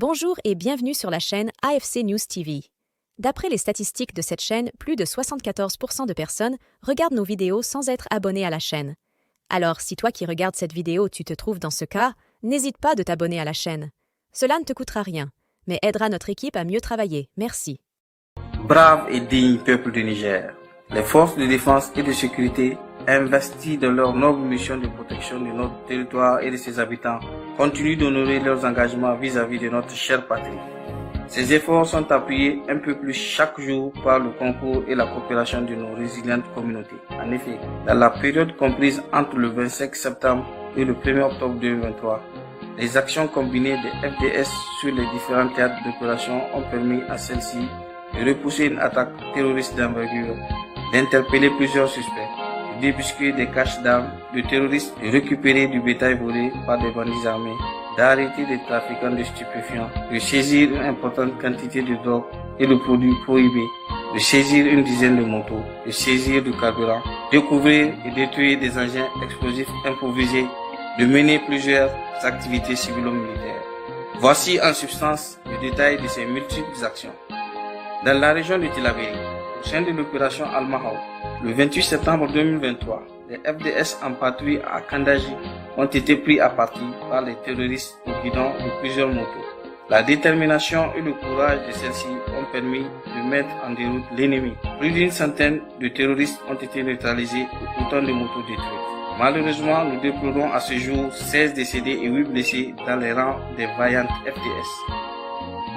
Bonjour et bienvenue sur la chaîne AFC News TV. D'après les statistiques de cette chaîne, plus de 74% de personnes regardent nos vidéos sans être abonnées à la chaîne. Alors, si toi qui regardes cette vidéo, tu te trouves dans ce cas, n'hésite pas de t'abonner à la chaîne. Cela ne te coûtera rien, mais aidera notre équipe à mieux travailler. Merci. Brave et digne peuple du Niger, les forces de défense et de sécurité investies dans leur noble mission de protection de notre territoire et de ses habitants continuent d'honorer leurs engagements vis-à-vis de notre chère patrie. Ces efforts sont appuyés un peu plus chaque jour par le concours et la coopération de nos résilientes communautés. En effet, dans la période comprise entre le 25 septembre et le 1er octobre 2023, les actions combinées des FDS sur les différents théâtres d'opération ont permis à celles-ci de repousser une attaque terroriste d'envergure, d'interpeller plusieurs suspects, de débusquer des caches d'armes, de terroristes, de récupérer du bétail volé par des bandits armés, d'arrêter des trafiquants de stupéfiants, de saisir une importante quantité de drogue et de produits prohibés, de saisir une dizaine de motos, de saisir du carburant, découvrir et détruire des engins explosifs improvisés, de mener plusieurs activités civilo-militaires. Voici en substance le détail de ces multiples actions. Dans la région de Tillabéri, au sein de l'opération Al-Mahou, le 28 septembre 2023, les FDS en patrouille à Kandaji ont été pris à partie par les terroristes au guidon de plusieurs motos. La détermination et le courage de celles-ci ont permis de mettre en déroute l'ennemi. Plus d'une centaine de terroristes ont été neutralisés et autant de motos détruites. Malheureusement, nous déplorons à ce jour 16 décédés et 8 blessés dans les rangs des vaillantes FDS.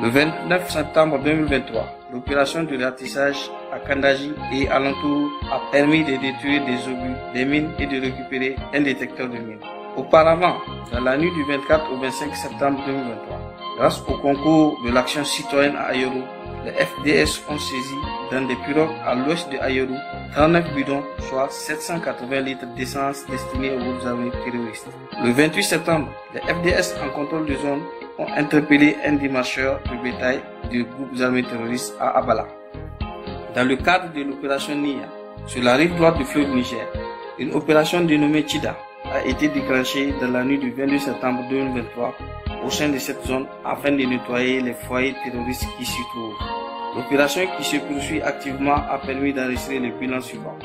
Le 29 septembre 2023, l'opération de ratissage à Kandaji et alentour a permis de détruire des obus, des mines et de récupérer un détecteur de mines. Auparavant, dans la nuit du 24 au 25 septembre 2023, grâce au concours de l'action citoyenne à Ayoru, les FDS ont saisi dans des pirogues à l'ouest de Ayoru 39 bidons, soit 780 litres d'essence destinés aux groupes armés terroristes. Le 28 septembre, les FDS en contrôle de zone ont interpellé un démarcheur de bétail de groupes armés terroristes à Abala. Dans le cadre de l'opération Nia, sur la rive droite du fleuve Niger, une opération dénommée Chida a été déclenchée dans la nuit du 22 septembre 2023 au sein de cette zone afin de nettoyer les foyers terroristes qui s'y trouvent. L'opération qui se poursuit activement a permis d'enregistrer le bilan suivant.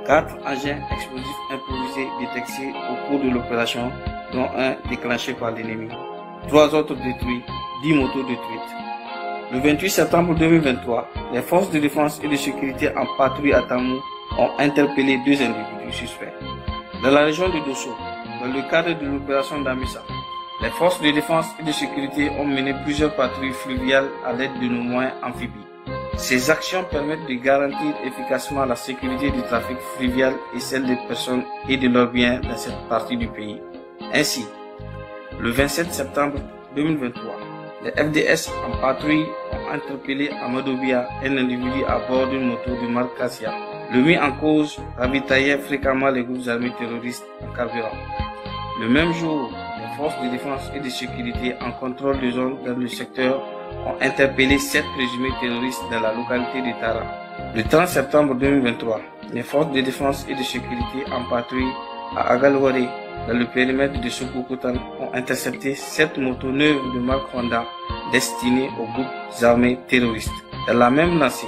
4 engins explosifs improvisés détectés au cours de l'opération, dont un déclenché par l'ennemi. 3 autres détruits, 10 motos détruites. Le 28 septembre 2023, les forces de défense et de sécurité en patrouille à Tamou ont interpellé 2 individus suspects. Dans la région de Dosso, dans le cadre de l'opération Damissa, les forces de défense et de sécurité ont mené plusieurs patrouilles fluviales à l'aide de nos moyens amphibies. Ces actions permettent de garantir efficacement la sécurité du trafic fluvial et celle des personnes et de leurs biens dans cette partie du pays. Ainsi, le 27 septembre 2023, les FDS en patrouille ont interpellé à Madobia un individu à bord d'une moto de marque Cassia. Le mis en cause ravitaillait fréquemment les groupes armés terroristes en carburant. Le même jour, les forces de défense et de sécurité en contrôle de zone dans le secteur ont interpellé 7 présumés terroristes dans la localité de Tara. Le 30 septembre 2023, les forces de défense et de sécurité en patrouille à Agalware, dans le périmètre de Sokokotan, ont intercepté 7 motos neuves de marque Honda destinées aux groupes armés terroristes. Dans la même lancée,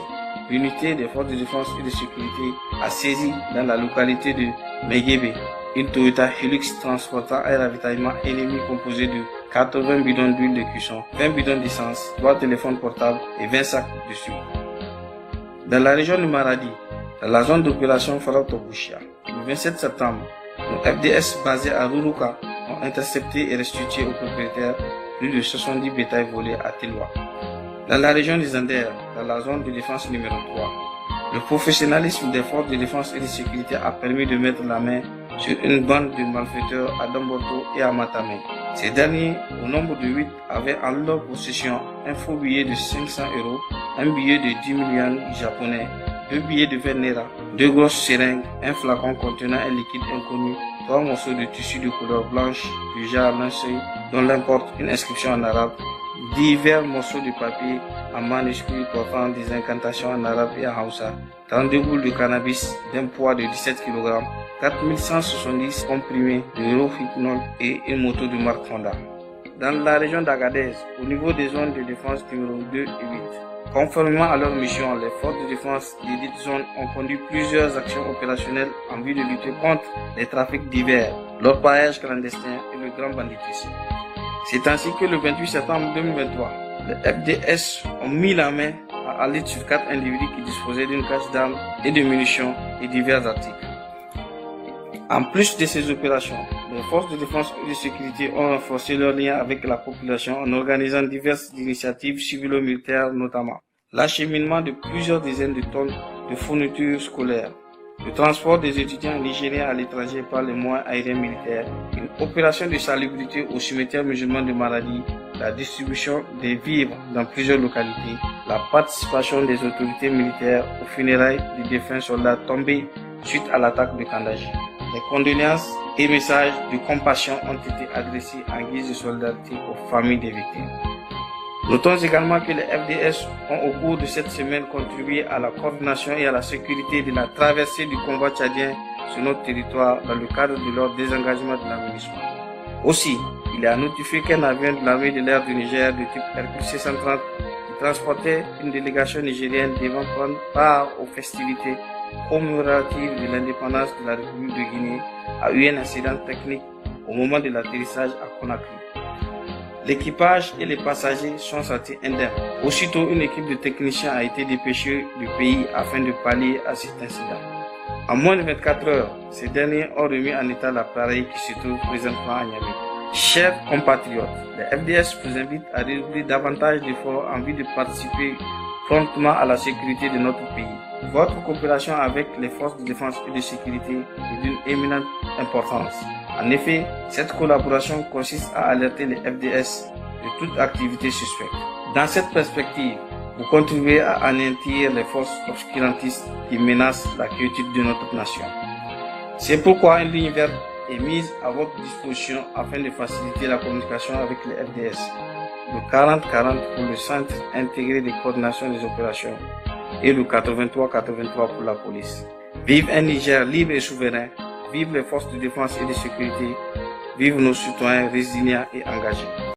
l'unité des forces de défense et de sécurité a saisi dans la localité de Megebe une Toyota Hilux transportant un ravitaillement ennemi composé de 80 bidons d'huile de cuisson, 20 bidons d'essence, 3 téléphones portables et 20 sacs de sucre. Dans la région de Maradi, dans la zone d'opération Farao-Tobouchia, le 27 septembre, nos FDS basés à Ruruka ont intercepté et restitué aux propriétaires plus de 70 bétails volés à Tilwa. Dans la région des Anders, dans la zone de défense numéro 3, le professionnalisme des forces de défense et de sécurité a permis de mettre la main sur une bande de malfaiteurs à Domboto et à Matamé. Ces derniers, au nombre de 8, avaient en leur possession un faux billet de 500 €, un billet de 10 millions japonais, 2 billets de 20 naira, 2 grosses seringues, un flacon contenant un liquide inconnu, 3 morceaux de tissu de couleur blanche du genre linceul dont l'importe une inscription en arabe, divers morceaux de papier en manuscrit portant des incantations en arabe et en hausa, 32 boules de cannabis d'un poids de 17 kg, 4170 comprimés de rohypnol et une moto de marque Honda. dans la région d'Agadez, au niveau des zones de défense numéro 2 et 8. Conformément à leur mission, les forces de défense des dites zones ont conduit plusieurs actions opérationnelles en vue de lutter contre les trafics divers, l'orpaillage clandestin et le grand banditisme. C'est ainsi que le 28 septembre 2023, les FDS ont mis la main à l'aide sur 4 individus qui disposaient d'une cache d'armes et de munitions et divers articles. En plus de ces opérations, les forces de défense et de sécurité ont renforcé leurs liens avec la population en organisant diverses initiatives civilo-militaires, notamment l'acheminement de plusieurs dizaines de tonnes de fournitures scolaires, le transport des étudiants nigériens à l'étranger par les moyens aériens militaires, une opération de salubrité au cimetière musulman de Maradi, la distribution des vivres dans plusieurs localités, la participation des autorités militaires aux funérailles des défunts soldats tombés suite à l'attaque de Kandaji. Les condoléances et messages de compassion ont été adressés en guise de solidarité aux familles des victimes. Notons également que les FDS ont au cours de cette semaine contribué à la coordination et à la sécurité de la traversée du convoi tchadien sur notre territoire dans le cadre de leur désengagement de l'aménagement. Aussi, il est à notifier qu'un avion de l'armée de l'air du Niger de type Hercule C-130 qui transportait une délégation nigérienne devant prendre part aux festivités commémorative de l'indépendance de la République de Guinée a eu un incident technique au moment de l'atterrissage à Conakry. L'équipage et les passagers sont sortis indemnes. Aussitôt, une équipe de techniciens a été dépêchée du pays afin de pallier à cet incident. En moins de 24 heures, ces derniers ont remis en état l'appareil qui se trouve présentement à Niamey. Chers compatriotes, les FDS vous invitent à redoubler davantage d'efforts en vue de participer promptement à la sécurité de notre pays. Votre coopération avec les forces de défense et de sécurité est d'une éminente importance. En effet, cette collaboration consiste à alerter les FDS de toute activité suspecte. Dans cette perspective, vous contribuez à anéantir les forces obscurantistes qui menacent la quiétude de notre nation. C'est pourquoi une ligne verte est mise à votre disposition afin de faciliter la communication avec les FDS. Le 40-40 pour le Centre intégré de coordination des opérations et le 83-83 pour la police. Vive un Niger libre et souverain, vive les forces de défense et de sécurité, vive nos citoyens résilients et engagés.